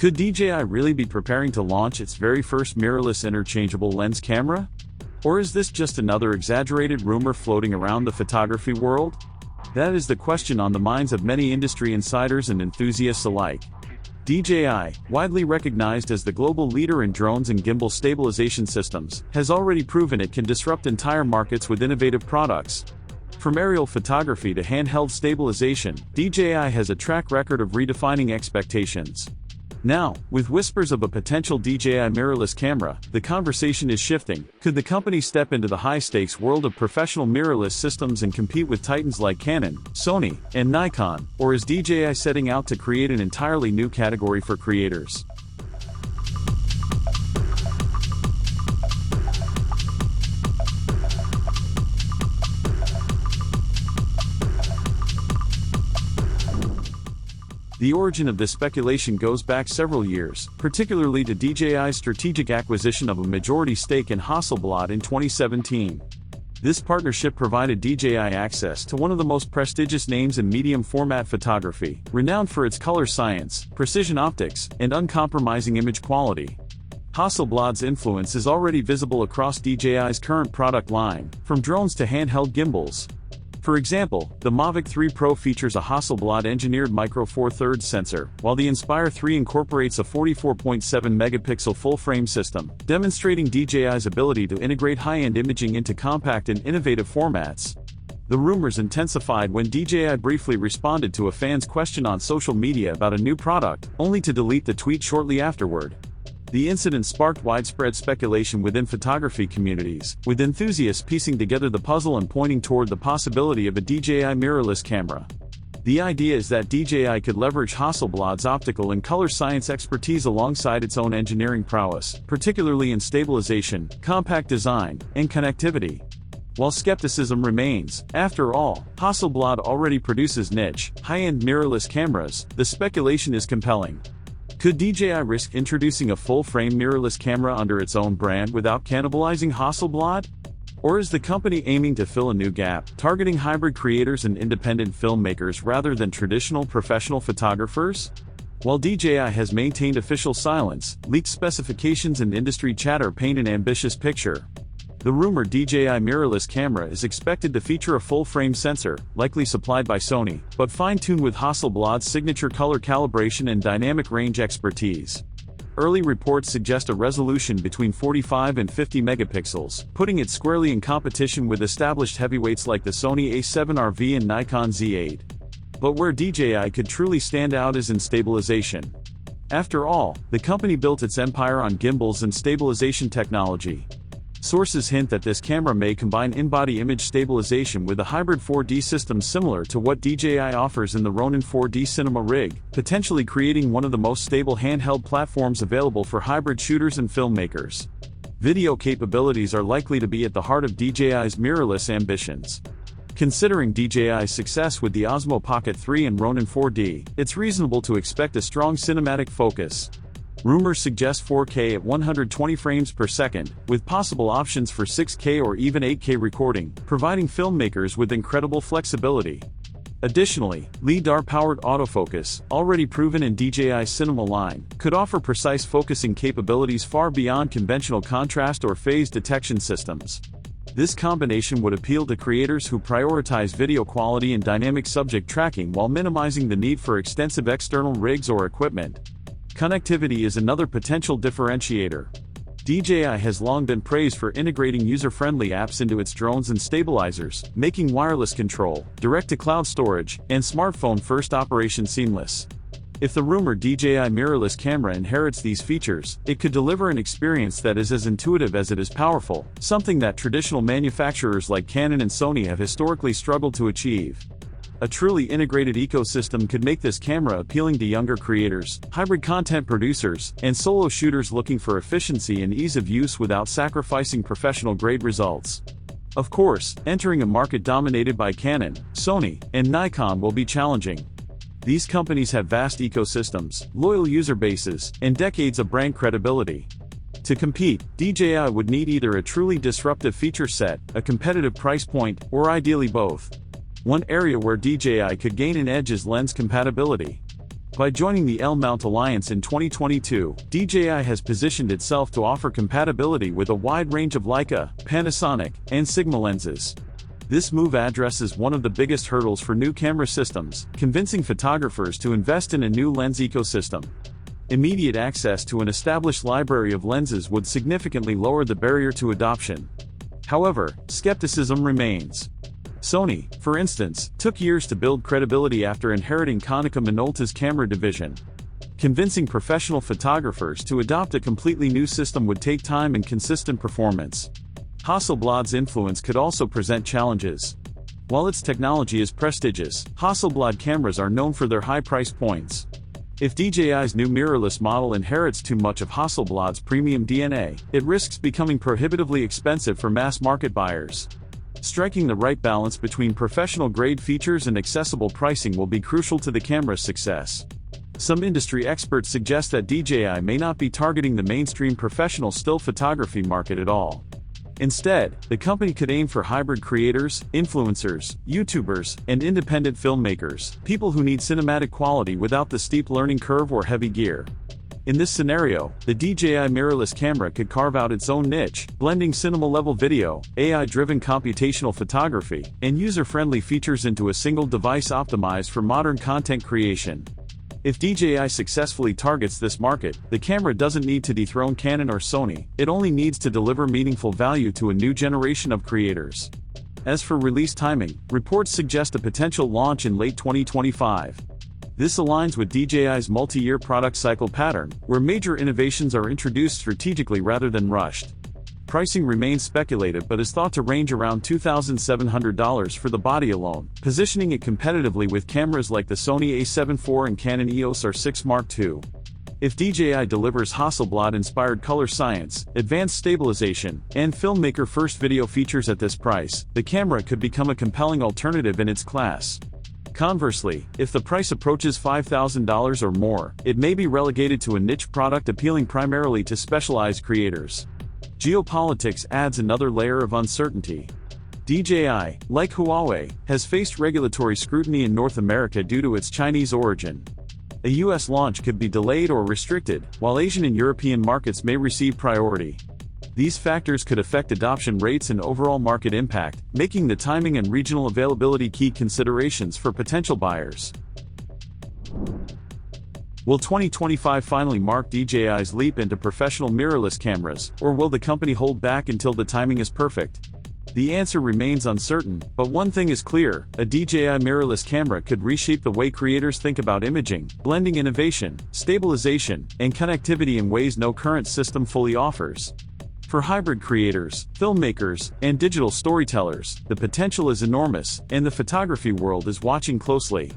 Could DJI really be preparing to launch its very first mirrorless interchangeable lens camera? Or is this just another exaggerated rumor floating around the photography world? That is the question on the minds of many industry insiders and enthusiasts alike. DJI, widely recognized as the global leader in drones and gimbal stabilization systems, has already proven it can disrupt entire markets with innovative products. From aerial photography to handheld stabilization, DJI has a track record of redefining expectations. Now, with whispers of a potential DJI mirrorless camera, the conversation is shifting. Could the company step into the high-stakes world of professional mirrorless systems and compete with titans like Canon, Sony, and Nikon, or is DJI setting out to create an entirely new category for creators? The origin of this speculation goes back several years, particularly to DJI's strategic acquisition of a majority stake in Hasselblad in 2017. This partnership provided DJI access to one of the most prestigious names in medium-format photography, renowned for its color science, precision optics, and uncompromising image quality. Hasselblad's influence is already visible across DJI's current product line, from drones to handheld gimbals. For example, the Mavic 3 Pro features a Hasselblad-engineered Micro Four Thirds sensor, while the Inspire 3 incorporates a 44.7-megapixel full-frame system, demonstrating DJI's ability to integrate high-end imaging into compact and innovative formats. The rumors intensified when DJI briefly responded to a fan's question on social media about a new product, only to delete the tweet shortly afterward. The incident sparked widespread speculation within photography communities, with enthusiasts piecing together the puzzle and pointing toward the possibility of a DJI mirrorless camera. The idea is that DJI could leverage Hasselblad's optical and color science expertise alongside its own engineering prowess, particularly in stabilization, compact design, and connectivity. While skepticism remains, after all, Hasselblad already produces niche, high-end mirrorless cameras, the speculation is compelling. Could DJI risk introducing a full-frame mirrorless camera under its own brand without cannibalizing Hasselblad? Or is the company aiming to fill a new gap, targeting hybrid creators and independent filmmakers rather than traditional professional photographers? While DJI has maintained official silence, leaked specifications and industry chatter paint an ambitious picture. The rumored DJI mirrorless camera is expected to feature a full-frame sensor, likely supplied by Sony, but fine-tuned with Hasselblad's signature color calibration and dynamic range expertise. Early reports suggest a resolution between 45 and 50 megapixels, putting it squarely in competition with established heavyweights like the Sony A7RV and Nikon Z8. But where DJI could truly stand out is in stabilization. After all, the company built its empire on gimbals and stabilization technology. Sources hint that this camera may combine in-body image stabilization with a hybrid 4D system similar to what DJI offers in the Ronin 4D Cinema rig, potentially creating one of the most stable handheld platforms available for hybrid shooters and filmmakers. Video capabilities are likely to be at the heart of DJI's mirrorless ambitions. Considering DJI's success with the Osmo Pocket 3 and Ronin 4D, it's reasonable to expect a strong cinematic focus. Rumors suggest 4K at 120 frames per second, with possible options for 6K or even 8K recording, providing filmmakers with incredible flexibility. Additionally, LiDAR-powered autofocus, already proven in DJI's cinema line, could offer precise focusing capabilities far beyond conventional contrast or phase detection systems. This combination would appeal to creators who prioritize video quality and dynamic subject tracking while minimizing the need for extensive external rigs or equipment. Connectivity is another potential differentiator. DJI has long been praised for integrating user-friendly apps into its drones and stabilizers, making wireless control, direct-to-cloud storage, and smartphone-first operation seamless. If the rumored DJI mirrorless camera inherits these features, it could deliver an experience that is as intuitive as it is powerful, something that traditional manufacturers like Canon and Sony have historically struggled to achieve. A truly integrated ecosystem could make this camera appealing to younger creators, hybrid content producers, and solo shooters looking for efficiency and ease of use without sacrificing professional-grade results. Of course, entering a market dominated by Canon, Sony, and Nikon will be challenging. These companies have vast ecosystems, loyal user bases, and decades of brand credibility. To compete, DJI would need either a truly disruptive feature set, a competitive price point, or ideally both. One area where DJI could gain an edge is lens compatibility. By joining the L-Mount Alliance in 2022, DJI has positioned itself to offer compatibility with a wide range of Leica, Panasonic, and Sigma lenses. This move addresses one of the biggest hurdles for new camera systems, convincing photographers to invest in a new lens ecosystem. Immediate access to an established library of lenses would significantly lower the barrier to adoption. However, skepticism remains. Sony, for instance, took years to build credibility after inheriting Konica Minolta's camera division. Convincing professional photographers to adopt a completely new system would take time and consistent performance. Hasselblad's influence could also present challenges. While its technology is prestigious, Hasselblad cameras are known for their high price points. If DJI's new mirrorless model inherits too much of Hasselblad's premium DNA, it risks becoming prohibitively expensive for mass-market buyers. Striking the right balance between professional-grade features and accessible pricing will be crucial to the camera's success. Some industry experts suggest that DJI may not be targeting the mainstream professional still photography market at all. Instead, the company could aim for hybrid creators, influencers, YouTubers, and independent filmmakers, people who need cinematic quality without the steep learning curve or heavy gear. In this scenario, the DJI mirrorless camera could carve out its own niche, blending cinema-level video, AI-driven computational photography, and user-friendly features into a single device optimized for modern content creation. If DJI successfully targets this market, the camera doesn't need to dethrone Canon or Sony, it only needs to deliver meaningful value to a new generation of creators. As for release timing, reports suggest a potential launch in late 2025. This aligns with DJI's multi-year product cycle pattern, where major innovations are introduced strategically rather than rushed. Pricing remains speculative but is thought to range around $2,700 for the body alone, positioning it competitively with cameras like the Sony a7 IV and Canon EOS R6 Mark II. If DJI delivers Hasselblad-inspired color science, advanced stabilization, and filmmaker-first video features at this price, the camera could become a compelling alternative in its class. Conversely, if the price approaches $5,000 or more, it may be relegated to a niche product appealing primarily to specialized creators. Geopolitics adds another layer of uncertainty. DJI, like Huawei, has faced regulatory scrutiny in North America due to its Chinese origin. A US launch could be delayed or restricted, while Asian and European markets may receive priority. These factors could affect adoption rates and overall market impact, making the timing and regional availability key considerations for potential buyers. Will 2025 finally mark DJI's leap into professional mirrorless cameras, or will the company hold back until the timing is perfect? The answer remains uncertain, but one thing is clear: a DJI mirrorless camera could reshape the way creators think about imaging, blending innovation, stabilization, and connectivity in ways no current system fully offers. For hybrid creators, filmmakers, and digital storytellers, the potential is enormous, and the photography world is watching closely.